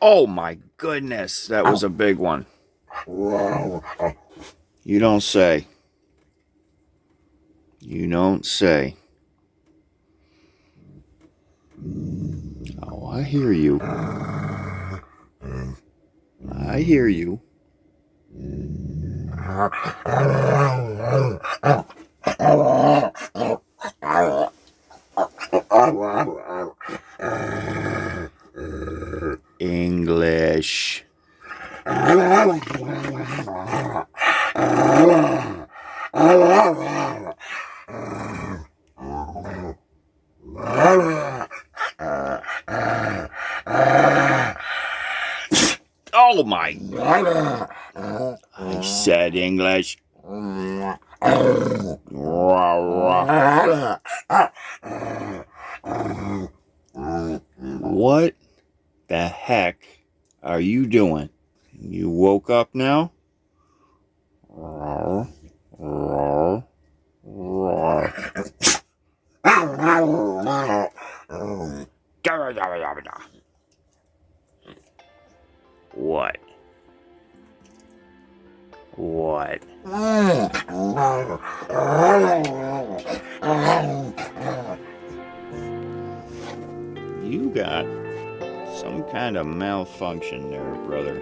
Oh my goodness, that was a big one. You don't say. You don't say. Oh, I hear you. I hear you. English. Oh my God. I said English. What the heck are you doing? You woke up now? What? What? You got some kind of malfunction there, brother.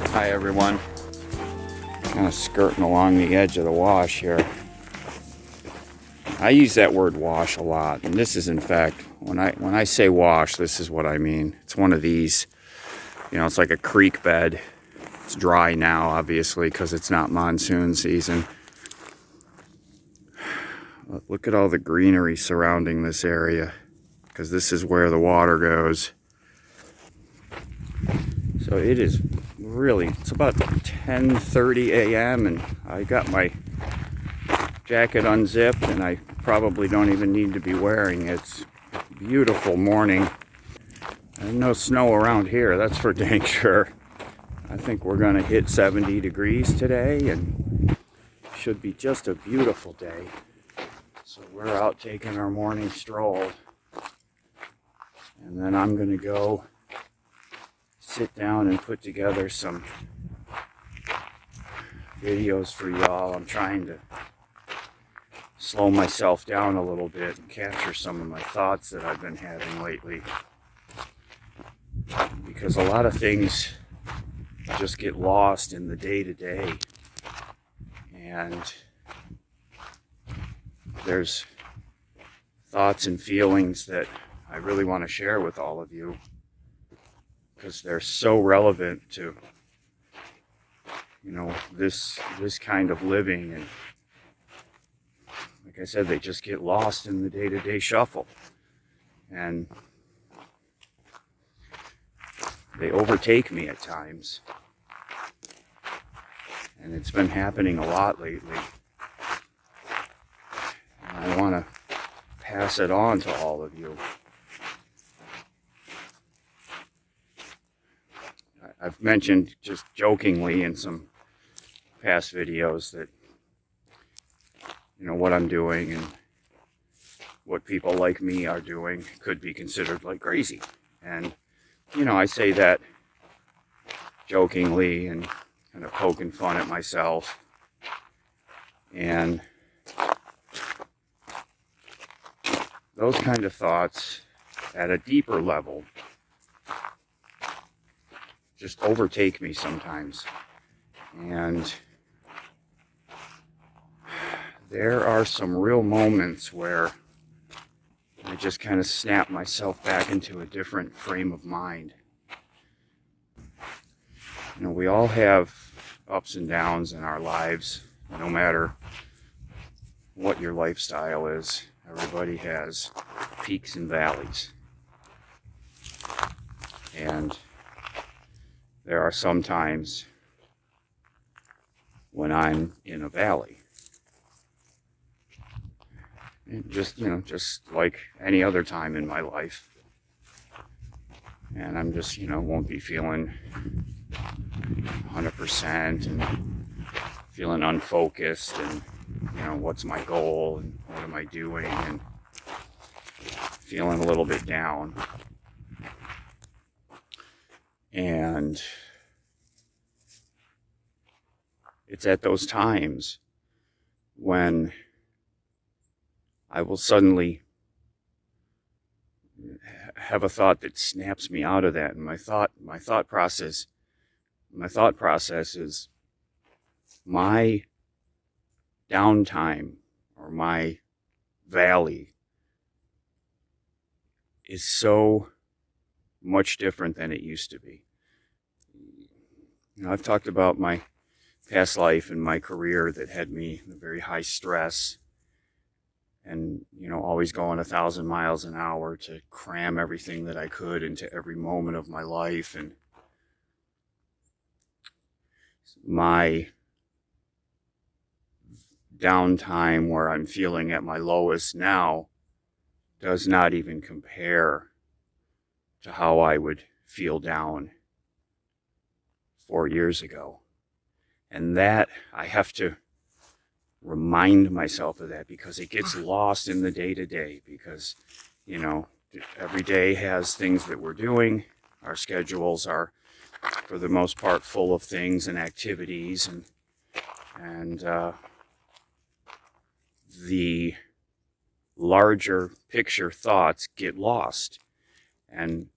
Hi everyone. Kind of skirting along the edge of the wash here. I use that word wash a lot, and this is in fact, when I say wash, this is what I mean. It's one of these, it's like a creek bed. It's dry now, obviously, because it's not monsoon season. Look at all the greenery surrounding this area, because this is where the water goes. So it is really, it's about 10:30 a.m. and I got my jacket unzipped and I probably don't even need to be wearing it. It's a beautiful morning. There's no snow around here, that's for dang sure. I think we're gonna hit 70 degrees today and should be just a beautiful day. So we're out taking our morning stroll. And then I'm gonna go sit down and put together some videos for y'all. I'm trying to slow myself down a little bit and capture some of my thoughts that I've been having lately, because a lot of things just get lost in the day-to-day, and there's thoughts and feelings that I really want to share with all of you, because they're so relevant to this kind of living. And like I said, they just get lost in the day-to-day shuffle, and they overtake me at times, and it's been happening a lot lately, and I want to pass it on to all of you. I've mentioned just jokingly in some past videos that what I'm doing and what people like me are doing could be considered like crazy. And I say that jokingly and kind of poking fun at myself. And those kind of thoughts at a deeper level just overtake me sometimes. And there are some real moments where I just kind of snap myself back into a different frame of mind. You know, we all have ups and downs in our lives, no matter what your lifestyle is. Everybody has peaks and valleys. And there are some times when I'm in a valley. And just like any other time in my life. And I'm just, won't be feeling 100% and feeling unfocused and, what's my goal and what am I doing, and feeling a little bit down. And it's at those times when I will suddenly have a thought that snaps me out of that. And my thought process is my downtime or my valley is so much different than it used to be. I've talked about my past life and my career that had me in very high stress and, always going 1,000 miles an hour to cram everything that I could into every moment of my life. And my downtime where I'm feeling at my lowest now does not even compare to how I would feel down 4 years ago. And that, I have to remind myself of that, because it gets lost in the day-to-day, because, every day has things that we're doing. Our schedules are, for the most part, full of things and activities, and the larger picture thoughts get lost. And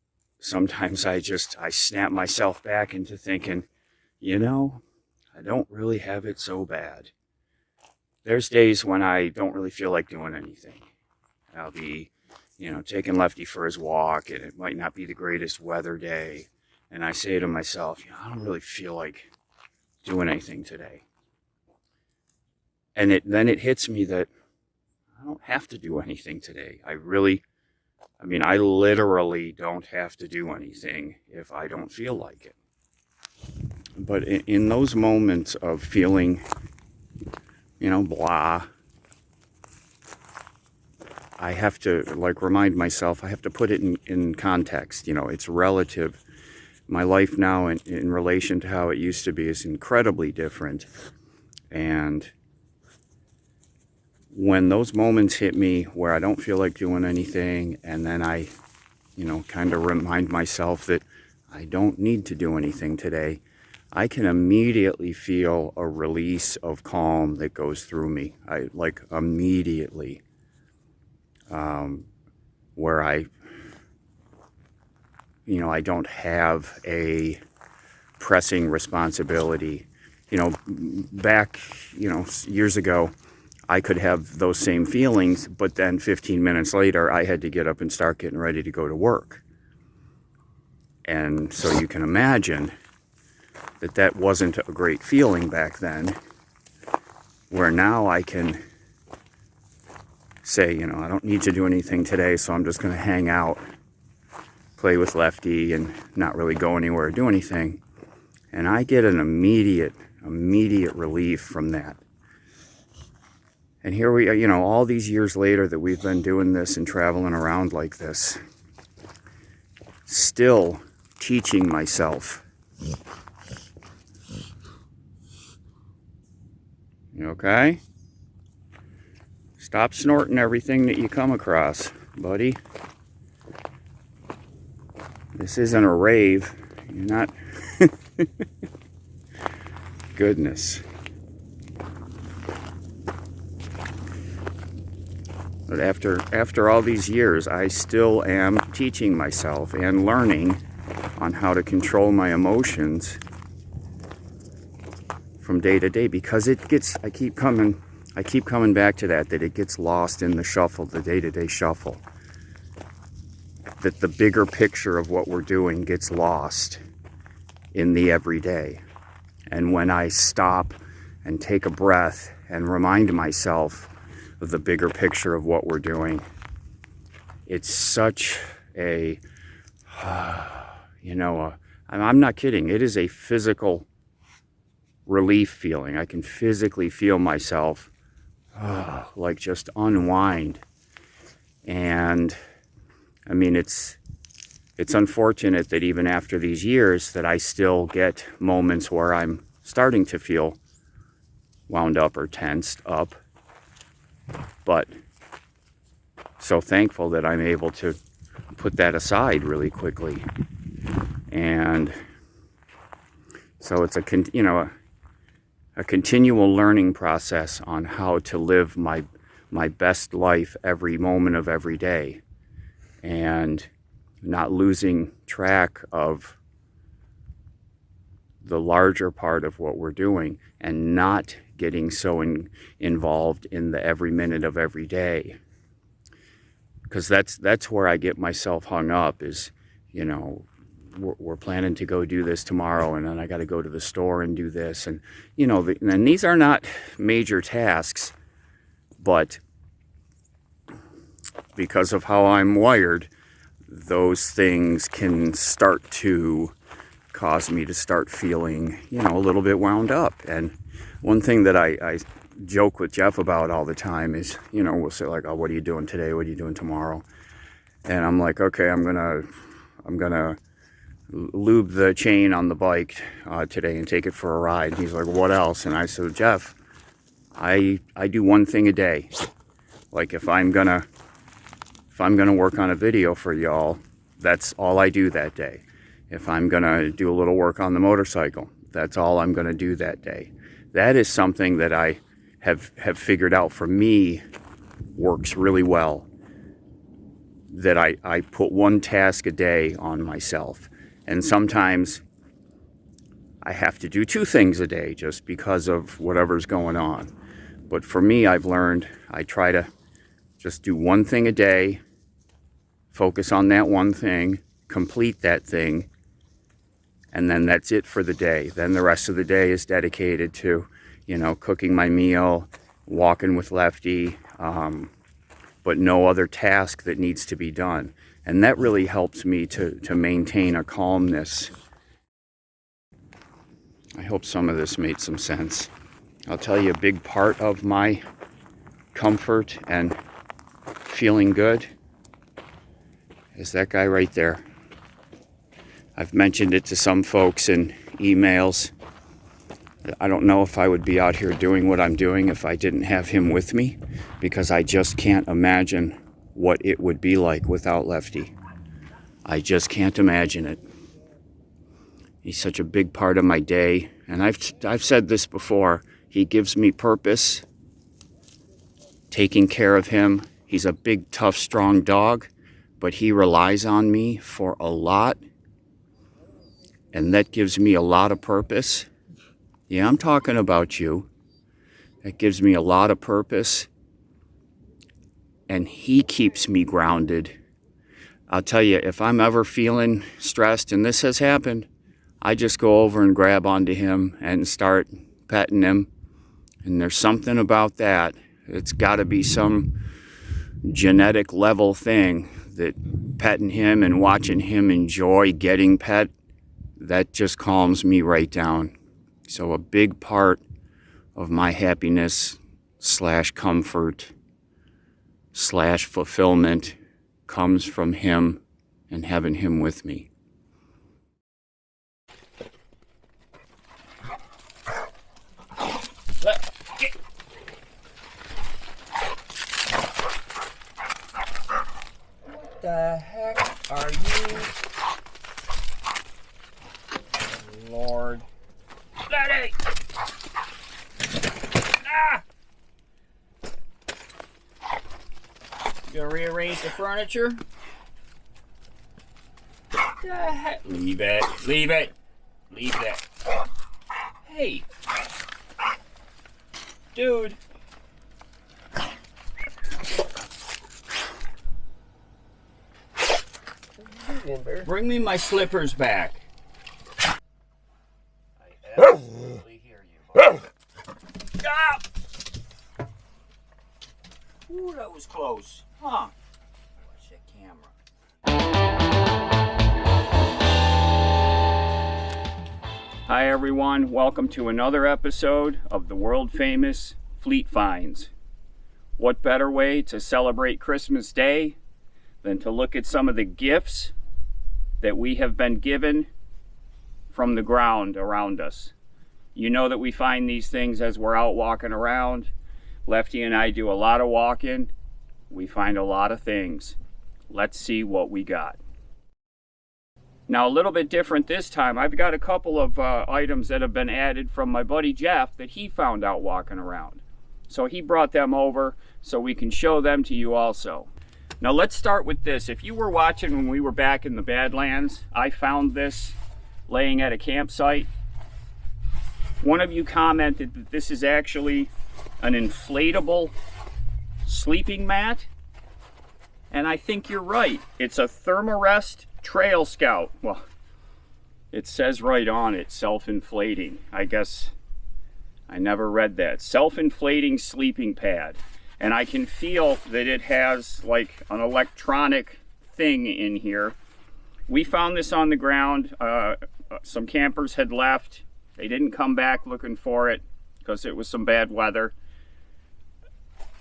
sometimes I snap myself back into thinking, I don't really have it so bad. There's days when I don't really feel like doing anything. I'll be, taking Lefty for his walk, and it might not be the greatest weather day. And I say to myself, I don't really feel like doing anything today. And then it hits me that I don't have to do anything today. I literally don't have to do anything if I don't feel like it. But in those moments of feeling, blah, I have to remind myself, I have to put it in context. It's relative. My life now in relation to how it used to be is incredibly different. And when those moments hit me where I don't feel like doing anything, and then I, kind of remind myself that I don't need to do anything today, I can immediately feel a release of calm that goes through me. Immediately. Where I don't have a pressing responsibility. Back, years ago, I could have those same feelings, but then 15 minutes later, I had to get up and start getting ready to go to work. And so you can imagine that wasn't a great feeling back then, where now I can say, I don't need to do anything today, so I'm just going to hang out, play with Lefty, and not really go anywhere or do anything. And I get an immediate relief from that. And here we are, all these years later that we've been doing this and traveling around like this, still teaching myself. You okay? Stop snorting everything that you come across, buddy. This isn't a rave. You're not... Goodness. But after all these years, I still am teaching myself and learning on how to control my emotions from day to day, because I keep coming back to that it gets lost in the shuffle, the day-to-day shuffle. That the bigger picture of what we're doing gets lost in the everyday. And when I stop and take a breath and remind myself of the bigger picture of what we're doing, it's such a, I'm not kidding. It is a physical relief feeling. I can physically feel myself like just unwind. And I mean, it's unfortunate that even after these years that I still get moments where I'm starting to feel wound up or tensed up. But so thankful that I'm able to put that aside really quickly. And so it's a continual learning process on how to live my best life every moment of every day, and not losing track of the larger part of what we're doing, and not getting so involved in the every minute of every day. Because that's where I get myself hung up is, we're planning to go do this tomorrow, and then I got to go to the store and do this. And, and these are not major tasks, but because of how I'm wired, those things can start to cause me to start feeling, a little bit wound up. And one thing that I joke with Jeff about all the time is, we'll say like, oh, what are you doing today? What are you doing tomorrow? And I'm like, okay, I'm gonna lube the chain on the bike today and take it for a ride. And he's like, what else? And I said, Jeff, I do one thing a day. Like if I'm gonna work on a video for y'all, that's all I do that day. If I'm gonna do a little work on the motorcycle, that's all I'm gonna do that day. That is something that I have figured out for me works really well. That I put one task a day on myself. And sometimes I have to do two things a day just because of whatever's going on. But for me, I've learned I try to just do one thing a day, focus on that one thing, complete that thing, and then that's it for the day. Then the rest of the day is dedicated to, cooking my meal, walking with Lefty, but no other task that needs to be done. And that really helps me to maintain a calmness. I hope some of this made some sense. I'll tell you, a big part of my comfort and feeling good is that guy right there. I've mentioned it to some folks in emails. I don't know if I would be out here doing what I'm doing if I didn't have him with me, because I just can't imagine what it would be like without Lefty. I just can't imagine it. He's such a big part of my day, and I've said this before. He gives me purpose. Taking care of him. He's a big, tough, strong dog, but he relies on me for a lot, and that gives me a lot of purpose. Yeah, I'm talking about you. That gives me a lot of purpose. And he keeps me grounded. I'll tell you, if I'm ever feeling stressed, and this has happened, I just go over and grab onto him and start petting him. And there's something about that. It's got to be some genetic level thing that petting him and watching him enjoy getting pet, that just calms me right down. So a big part of my happiness / comfort / fulfillment comes from him and having him with me. What the heck are you? Lord. Daddy! Ah! You gonna rearrange the furniture? The heck? Leave it. Leave it. Leave that. Hey. Dude. Bring me my slippers back. I absolutely hear you. Ah! Ooh, that was close. Huh. Watch that camera. Hi everyone, welcome to another episode of the world famous Fleet Finds. What better way to celebrate Christmas Day than to look at some of the gifts that we have been given from the ground around us. You know that we find these things as we're out walking around. Lefty and I do a lot of walking. We find a lot of things. Let's see what we got. Now a little bit different this time. I've got a couple of items that have been added from my buddy Jeff that he found out walking around. So he brought them over so we can show them to you also. Now let's start with this. If you were watching when we were back in the Badlands, I found this laying at a campsite. One of you commented that this is actually an inflatable sleeping mat. And I think you're right. It's a Thermarest Trail Scout. Well, it says right on it, self-inflating. I guess I never read that. Self-inflating sleeping pad. And I can feel that it has like an electronic thing in here. We found this on the ground. Some campers had left. They didn't come back looking for it because it was some bad weather.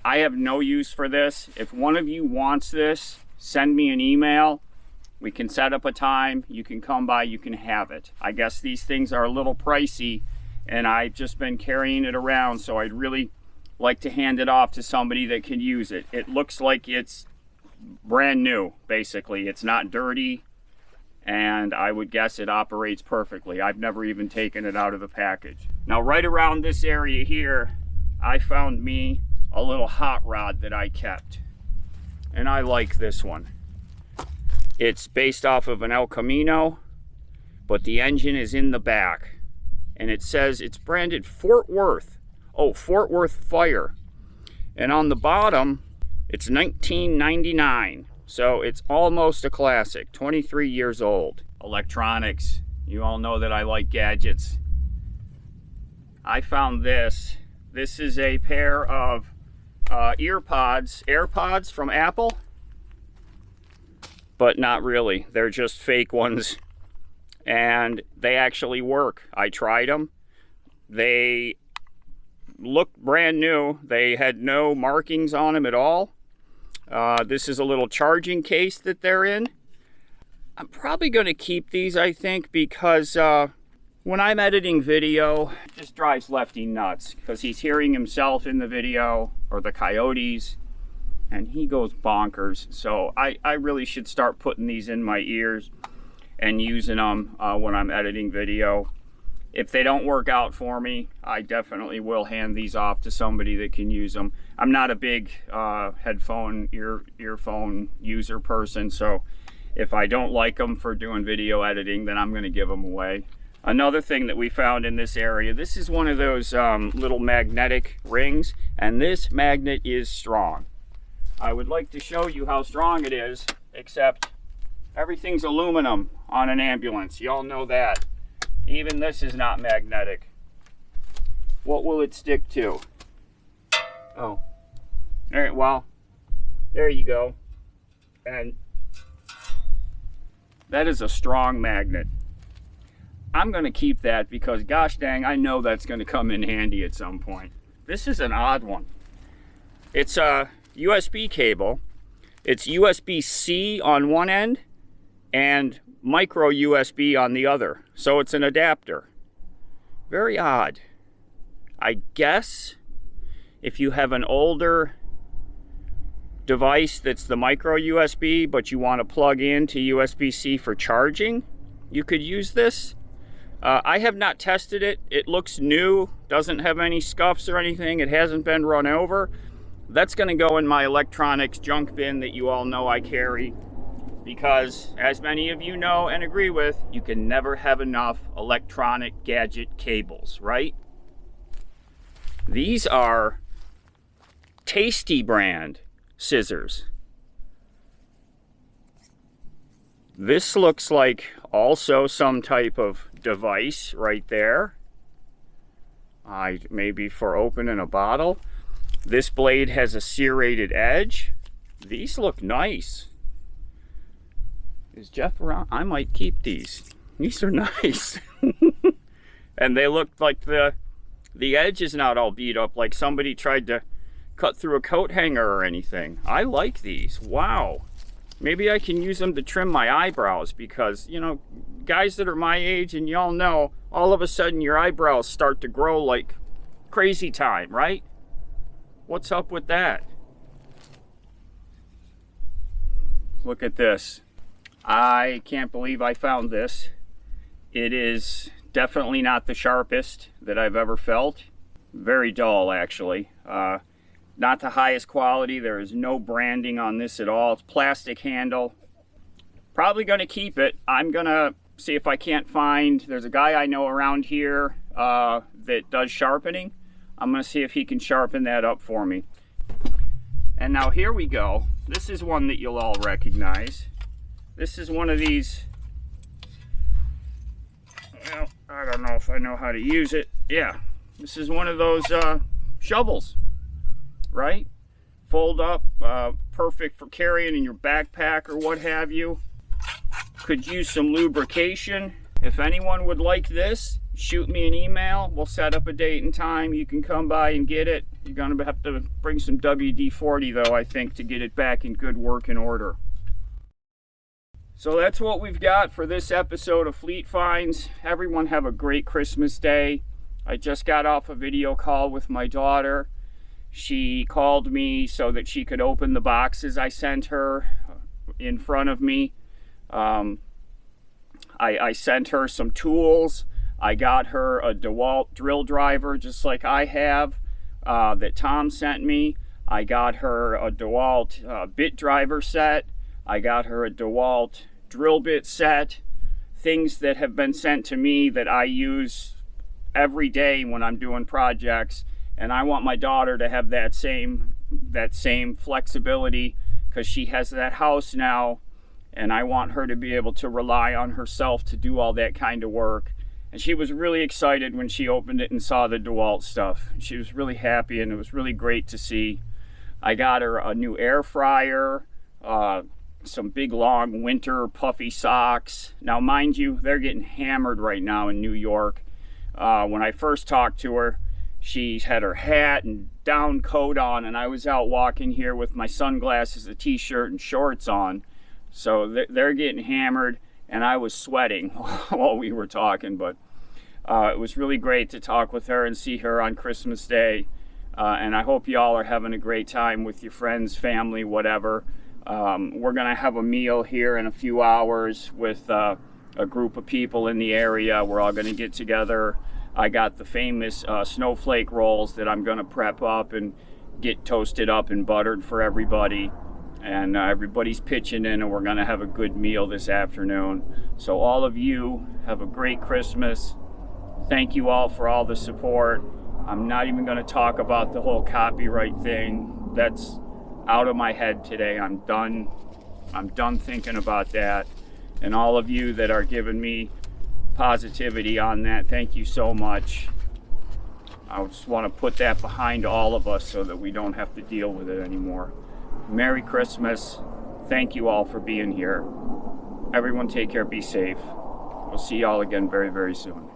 I have no use for this. If one of you wants this, send me an email. We can set up a time. You can come by, you can have it. I guess these things are a little pricey and I've just been carrying it around, so I'd really like to hand it off to somebody that can use it. It looks like it's brand new, basically. It's not dirty, and I would guess it operates perfectly. I've never even taken it out of the package. Now, right around this area here, I found me a little hot rod that I kept, and I like this one. It's based off of an El Camino, but the engine is in the back, and it says it's branded Fort Worth. Oh, Fort Worth Fire. And on the bottom, it's 1999. So it's almost a classic, 23 years old. Electronics. You all know that I like gadgets. I found this. This is a pair of AirPods from Apple. But not really. They're just fake ones. And they actually work. I tried them. They looked brand new. They had no markings on them at all. This is a little charging case that they're in. I'm probably going to keep these, I think, because when I'm editing video, it just drives Lefty nuts because he's hearing himself in the video or the coyotes and he goes bonkers. So I really should start putting these in my ears and using them when I'm editing video. If they don't work out for me, I definitely will hand these off to somebody that can use them. I'm not a big earphone user person, so if I don't like them for doing video editing, then I'm going to give them away. Another thing that we found in this area, this is one of those little magnetic rings, and this magnet is strong. I would like to show you how strong it is, except everything's aluminum on an ambulance. Y'all know that. Even this is not magnetic. What will it stick to? Oh. All right, well, there you go. And that is a strong magnet. I'm going to keep that because, gosh dang, I know that's going to come in handy at some point. This is an odd one. It's a USB cable. It's USB-C on one end and micro USB on the other. So it's an adapter. Very odd. I guess if you have an older device that's the micro USB, but you want to plug into USB-C for charging, you could use this. I have not tested it. It looks new, doesn't have any scuffs or anything. It hasn't been run over. That's going to go in my electronics junk bin that you all know I carry. because, as many of you know and agree with, you can never have enough electronic gadget cables, right? These are Tasty brand scissors. This looks like also some type of device right there. Maybe for opening a bottle. This blade has a serrated edge. These look nice. Is Jeff around? I might keep these. These are nice. And they look like the edge is not all beat up like somebody tried to cut through a coat hanger or anything. I like these. Wow. Maybe I can use them to trim my eyebrows because, you know, guys that are my age and y'all know, all of a sudden your eyebrows start to grow like crazy time, right? What's up with that? Look at this. I can't believe I found this. It is definitely not the sharpest that I've ever felt. Very dull, actually. Not the highest quality. There is no branding on this at all. It's plastic handle. Probably going to keep it. I'm going to see if I can't find, there's a guy I know around here that does sharpening. I'm going to see if he can sharpen that up for me. And now here we go. This is one that you'll all recognize. This is one of these, well, I don't know if I know how to use it. Yeah, this is one of those shovels. Right? Fold up, perfect for carrying in your backpack or what have you. Could use some lubrication. If anyone would like this, shoot me an email. We'll set up a date and time. You can come by and get it. You're going to have to bring some WD-40 though, I think, to get it back in good working order. So that's what we've got for this episode of Fleet Finds. Everyone have a great Christmas day. I just got off a video call with my daughter. She called me so that she could open the boxes I sent her in front of me. I sent her some tools. I got her a DeWalt drill driver just like I have that Tom sent me. I got her a DeWalt bit driver set. I got her a DeWalt drill bit set. Things that have been sent to me that I use every day when I'm doing projects. And I want my daughter to have that same flexibility because she has that house now, and I want her to be able to rely on herself to do all that kind of work. And she was really excited when she opened it and saw the DeWalt stuff. She was really happy, and it was really great to see. I got her a new air fryer, some big long winter puffy socks. Now mind you, they're getting hammered right now in New York. When I first talked to her, she had her hat and down coat on, and I was out walking here with my sunglasses, a t-shirt, and shorts on. So they're getting hammered, and I was sweating while we were talking. But it was really great to talk with her and see her on Christmas Day. And I hope y'all are having a great time with your friends, family, whatever. We're going to have a meal here in a few hours with a group of people in the area. We're all going to get together. I got the famous snowflake rolls that I'm going to prep up and get toasted up and buttered for everybody. And everybody's pitching in, and we're going to have a good meal this afternoon. So all of you have a great Christmas. Thank you all for all the support. I'm not even going to talk about the whole copyright thing. That's out of my head today. I'm done thinking about that. And all of you that are giving me positivity on that, thank you so much. I just want to put that behind all of us so that we don't have to deal with it anymore. Merry Christmas. Thank you all for being here. Everyone take care, be safe. We'll see y'all again very, very soon.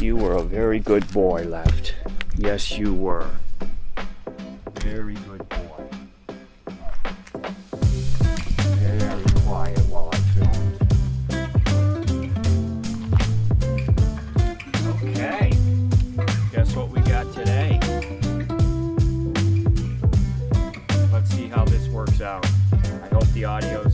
You were a very good boy, Left. Yes, you were. Very good boy. Very quiet while I filmed. Okay. Guess what we got today? Let's see how this works out. I hope the audio's